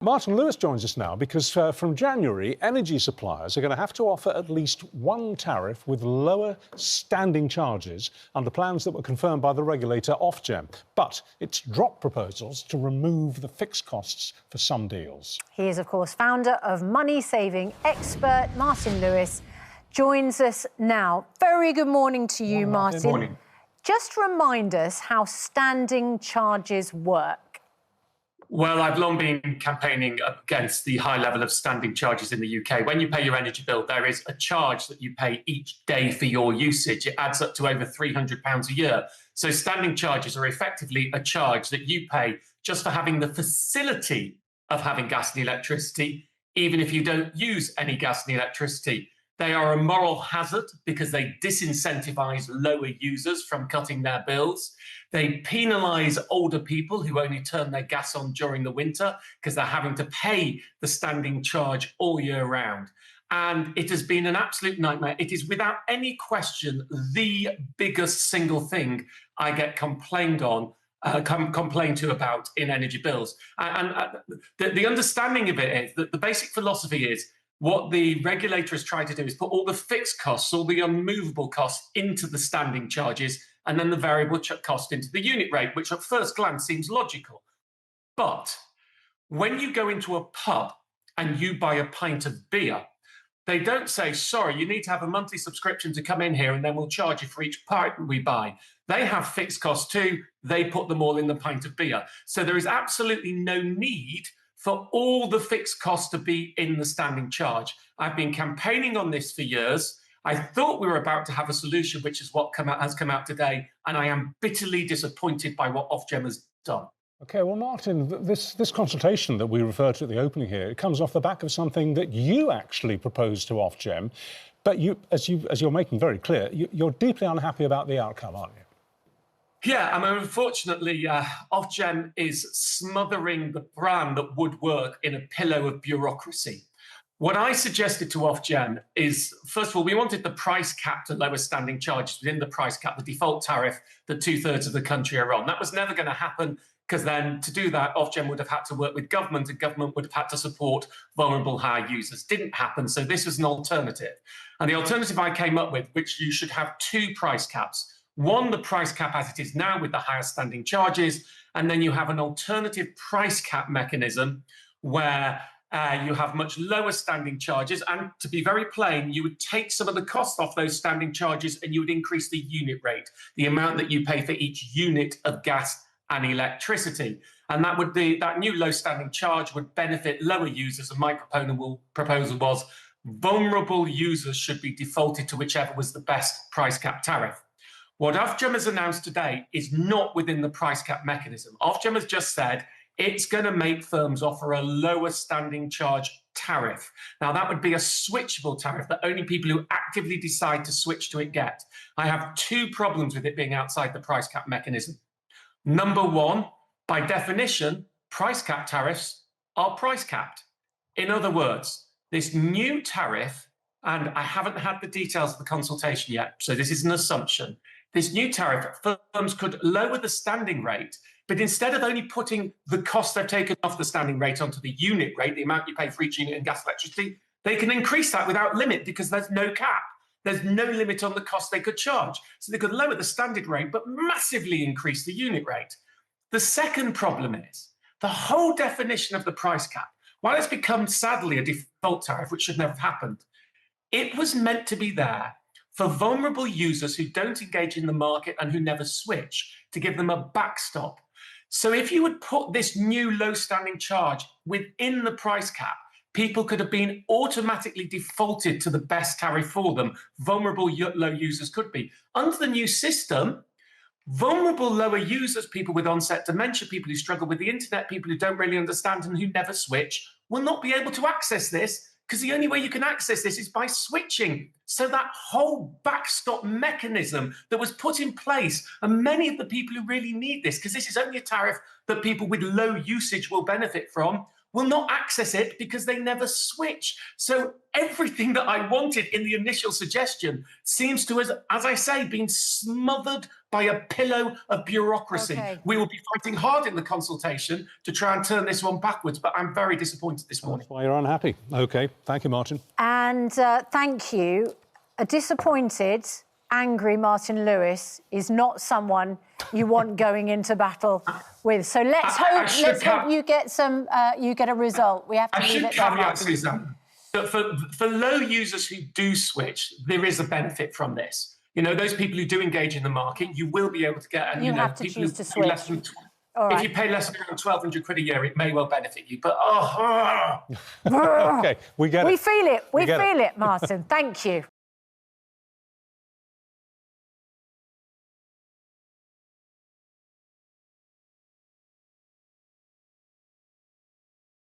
Martin Lewis joins us now because from January, energy suppliers are going to have to offer at least one tariff with lower standing charges under plans that were confirmed by the regulator Ofgem. But it's dropped proposals to remove the fixed costs for some deals. He is, of course, founder of money-saving expert Martin Lewis, joins us now. Very good morning to you, Martin. Good morning. Just remind us how standing charges work. Well, I've long been campaigning against the high level of standing charges in the UK. When you pay your energy bill, there is a charge that you pay each day for your usage. It adds up to over £300 a year. So standing charges are effectively a charge that you pay just for having the facility of having gas and electricity, even if you don't use any gas and electricity. They are a moral hazard because they disincentivise lower users from cutting their bills. They penalise older people who only turn their gas on during the winter because they're having to pay the standing charge all year round. And it has been an absolute nightmare. It is without any question the biggest single thing I get complained to about in energy bills. The understanding of it is that the basic philosophy is what the regulator has tried to do is put all the fixed costs, all the unmovable costs into the standing charges and then the variable cost into the unit rate, which at first glance seems logical. But when you go into a pub and you buy a pint of beer, they don't say, sorry, you need to have a monthly subscription to come in here and then we'll charge you for each pint we buy. They have fixed costs too. They put them all in the pint of beer. So there is absolutely no need for all the fixed costs to be in the standing charge. I've been campaigning on this for years. I thought we were about to have a solution, which is what has come out today, and I am bitterly disappointed by what Ofgem has done. OK, well, Martin, this consultation that we referred to at the opening here, it comes off the back of something that you actually proposed to Ofgem, but as you're making very clear, you're deeply unhappy about the outcome, aren't you? Yeah, I mean, unfortunately, Ofgem is smothering the brand that would work in a pillow of bureaucracy. What I suggested to Ofgem is, first of all, we wanted the price cap to lower standing charges within the price cap, the default tariff that 2/3 of the country are on. That was never going to happen because then to do that, Ofgem would have had to work with government and government would have had to support vulnerable high users. Didn't happen, so this was an alternative. And the alternative I came up with, which you should have two price caps. One, the price cap as it is now with the higher standing charges, and then you have an alternative price cap mechanism where you have much lower standing charges. And to be very plain, you would take some of the cost off those standing charges and you would increase the unit rate, the amount that you pay for each unit of gas and electricity. And that new low standing charge would benefit lower users. And my proposal was vulnerable users should be defaulted to whichever was the best price cap tariff. What Ofgem has announced today is not within the price cap mechanism. Ofgem has just said it's going to make firms offer a lower standing charge tariff. Now, that would be a switchable tariff that only people who actively decide to switch to it get. I have two problems with it being outside the price cap mechanism. Number one, by definition, price cap tariffs are price capped. In other words, this new tariff, and I haven't had the details of the consultation yet, so this is an assumption. This new tariff, firms could lower the standing rate, but instead of only putting the cost they've taken off the standing rate onto the unit rate, the amount you pay for each unit in gas and electricity, they can increase that without limit because there's no cap. There's no limit on the cost they could charge. So they could lower the standard rate, but massively increase the unit rate. The second problem is the whole definition of the price cap, while it's become sadly a default tariff, which should never have happened, it was meant to be there for vulnerable users who don't engage in the market and who never switch, to give them a backstop. So if you would put this new low standing charge within the price cap, people could have been automatically defaulted to the best tariff for them. Vulnerable low users could be. Under the new system, vulnerable lower users, people with onset dementia, people who struggle with the internet, people who don't really understand and who never switch, will not be able to access this because the only way you can access this is by switching. So that whole backstop mechanism that was put in place, and many of the people who really need this, because this is only a tariff that people with low usage will benefit from, will not access it because they never switch. So everything that I wanted in the initial suggestion seems to, as I say, been smothered by a pillow of bureaucracy. Okay. We will be fighting hard in the consultation to try and turn this one backwards, but I'm very disappointed this morning. That's why you're unhappy. OK, thank you, Martin. And thank you. A disappointed, angry Martin Lewis is not someone you want going into battle with. So let's hope you get a result. We have to leave it there. I should caveat, Susanna, that for low users who do switch, there is a benefit from this. You know, those people who do engage in the market, you will be able to get. You have to choose to switch. If you pay less than around 1,200 quid a year, it may well benefit you. But OK, we get it. We feel it. We feel it, Martin. Thank you.